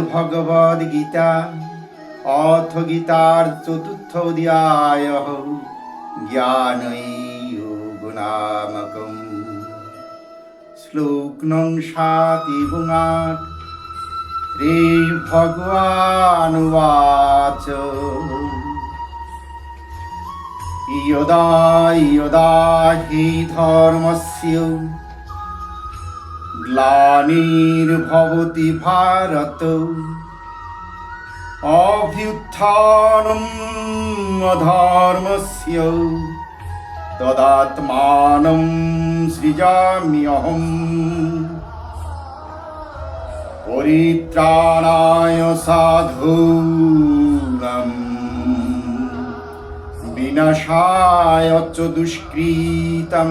শ্রীমদ্ভগবদ্গীতা অথ গীতার চতুর্থ অধ্যায় জ্ঞানয়োগনামকম শ্লোক নং ৭ এবং ৮ শ্রীভগবানুবাচ ইয়দা ইয়দা হি ধর্মস্য গ্লানির্ভবতি ভারত অভ্যুত্থানম অধর্মস্য তদাত্মানম সৃজাম্যহম পরিত্রাণায় সাধূনাং বিনাশায় চ দুষ্কৃতং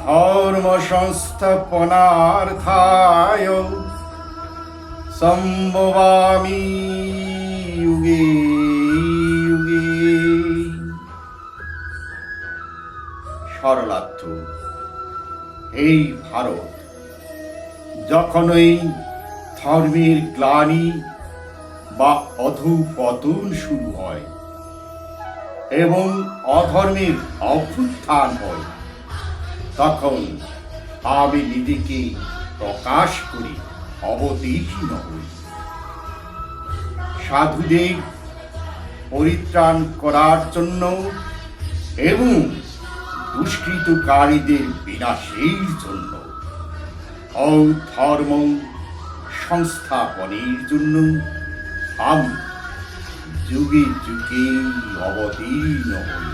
ধর্ম সংস্থাপনার্থায় সম্ভবামি যুগে যুগে। সরলার্থ, এই ভারত যখন এই ধর্মের গ্লানি বা অধঃপতন শুরু হয় এবং অধর্মের অভ্যুত্থান হয়, তখন আমি নিজেকে প্রকাশ করি, অবতীর্ণ হই। সাধুদের পরিত্রাণ করার জন্য এবং দুষ্কৃতকারীদের বিনাশের জন্য ও ধর্ম সংস্থাপনের জন্য আমি যুগে যুগে অবতীর্ণ হই।